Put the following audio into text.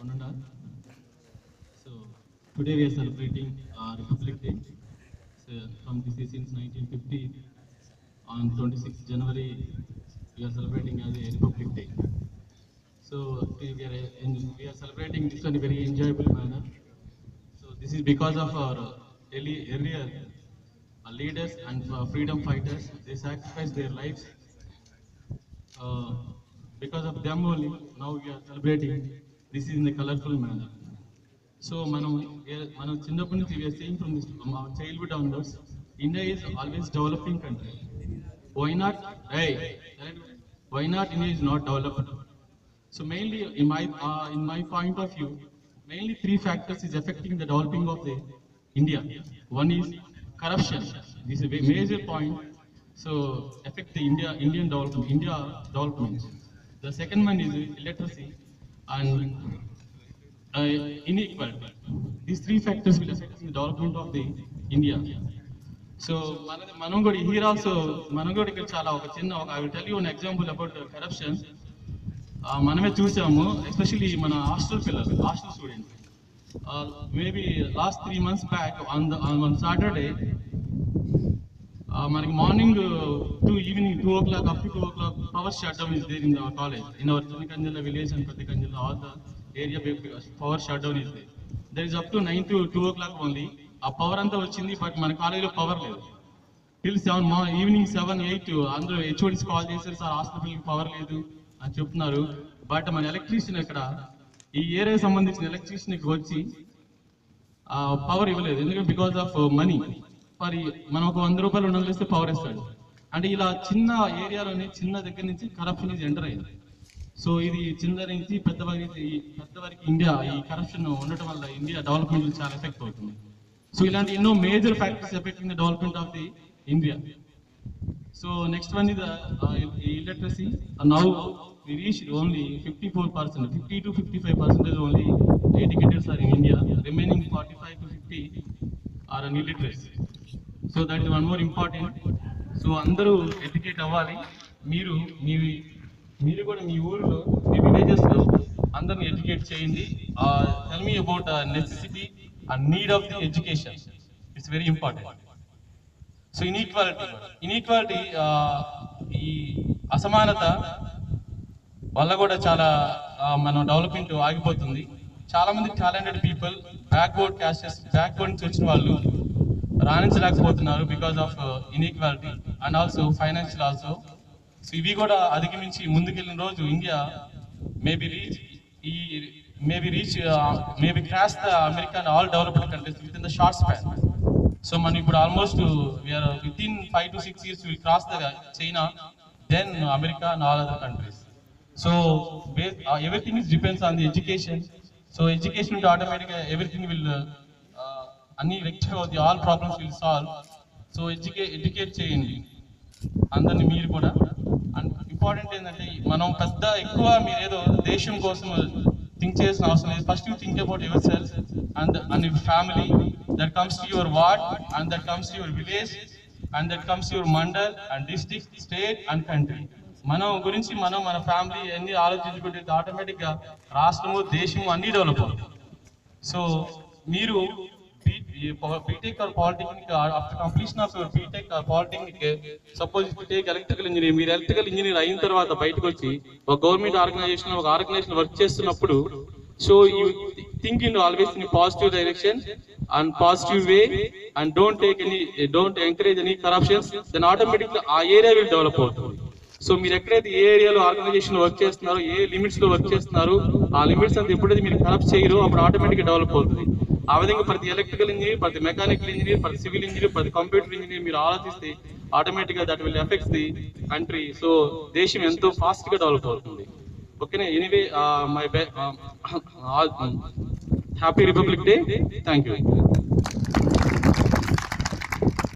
Ananda. So today we are celebrating Republic Day. So from this is since 1950, on 26th January we are celebrating as a Republic Day. So we are celebrating this in a very enjoyable manner. So this is because of our earlier leaders and freedom fighters. They sacrificed their lives. Uh, because of them only, now we are celebrating this in a colorful manner. So మనం చిన్నప్పటి నుంచి we are seeing from this from our childhood onwards, India is always developing country. Why not? Hey, why not India is not developed? So mainly in my point of view, mainly three factors is affecting the developing of the India. One is corruption. This is a major point. So affect the India development. The second one is illiteracy and inequality. These three factors will affect the development of the India. So మనం కూడా here also మనం కూడా ఇక్కడ చాలా ఒక చిన్న I will tell you an example about corruption. మనమే చూసాము, ఎస్పెషల్లీ మన హాస్టల్ పిల్లలు, hostel students. Maybe last 3 months back on Saturday మనకి morning to evening 2 o'clock up to 2 o'clock power shut down is there in our college, in our Chinnakanjala village and Peddakanjala all the area power shut down is there. There is up to 9 to 2 o'clock only. ఆ power అంతా వచ్చింది, but మన కాలేజీలో power లేదు. Till 7 evening 7, 8 అందరూ HODs call చేశారు, sir హాస్పిటల్కి power లేదు అని చెప్తున్నారు. బట్ మన ఎలక్ట్రీషియన్ ఇక్కడ ఈ ఏరియాకి సంబంధించిన ఎలక్ట్రీషియన్ ఇక్కడ వచ్చి పవర్ ఇవ్వలేదు. ఎందుకంటే బికాస్ ఆఫ్ మనీ. మరి మనం ఒక 100 రూపాయలు ఉండాలిస్తే పవర్ ఇస్తాడు. అంటే ఇలా చిన్న ఏరియాలోనే చిన్న దగ్గర నుంచి కరప్షన్ ఇది ఎంటర్ అయింది. సో ఇది చిన్న నుంచి పెద్దవారికి ఇండియా ఈ కరప్షన్ ఉండటం వల్ల ఇండియా డెవలప్మెంట్ చాలా ఎఫెక్ట్ అవుతుంది. సో ఇలాంటి ఎన్నో major factors affecting the development of the India. So next one is illiteracy. Now we reached only 54%, 50 to 55% only educators are in India. Remaining 45 to 50 are an illiteracy. So that is one more important. So అందరూ educate అవ్వాలి. మీరు కూడా మీ ఊరిలో మీ విలేజెస్లో అందరిని educate చేయండి. Tell me about necessity and need of the education. It's very important. So inequality ఈ అసమానత వల్ల కూడా చాలా మన డెవలప్మెంట్ ఆగిపోతుంది. చాలా మంది టాలెంటెడ్ పీపుల్ బ్యాక్వర్డ్ నుంచి వచ్చిన వాళ్ళు రాణించలేకపోతున్నారు because of inequality and also financial also. So ఇవి కూడా అధిగమించి ముందుకెళ్ళిన రోజు India maybe cross the America and all developed countries within the short span. So మనం ఇప్పుడు almost we are within 5 to 6 years will cross the China, then America and all other countries. So everything is depends on the education. So education ఉంటే ఆటోమేటిక్గా everything will అన్ని rectify అవుతాయి, all problems will solve. So educate చేయండి అందరినీ మీరు కూడా. And important ఏంటంటే మనం ఎక్కువ మీరేదో దేశం కోసం థింక్ చేసిన అవసరం లేదు. First you think about your self and your family, that comes to your ward, and that comes to your village, and that comes to your mandal and district, state and country. మన గురించి మన family అన్ని ఆలోచించుకుంటే ఆటోమేటిక్గా రాష్ట్రము దేశము అన్ని develop అవుతాయి. సో మీరు BTech or polytechnic after completion of your BTech or polytechnic, suppose take electrical engineer, మీరు ఎలక్ట్రికల్ ఇంజనీర్ అయిన తర్వాత బయటకు వచ్చి ఒక గవర్నమెంట్ ఆర్గనైజేషన్ వర్క్ చేస్తున్నప్పుడు, so you think in always in a positive direction and positive way, and don't encourage any corruptions, then automatically our area will develop అవుతుంది. So మీరు ఎక్కడైతే ఏ ఏరియాలో ఆర్గనైజేషన్ వర్క్ చేస్తున్నారో, ఏ లిమిట్స్ లో వర్క్ చేస్తున్నారో, ఆ limits అంతా ఎప్పుడైతే మీరు కరప్ట్ చేయరో అప్పుడు ఆటోమేటిక్గా డెవలప్ అవుతుంది. ఆ విధంగా ప్రతి ఎలక్ట్రికల్ ఇంజనీర్, ప్రతి మెకానికల్ ఇంజనీర్, ప్రతి సివిల్ ఇంజనీర్, ప్రతి కంప్యూటర్ ఇంజనీర్ మీరు ఆలోచిస్తే ఆటోమేటిక్గా that will effects the country. So దేశం ఎంతో ఫాస్ట్ గా డెవలప్ అవుతుంది. Okay, anyway, happy Republic Day. Thank you.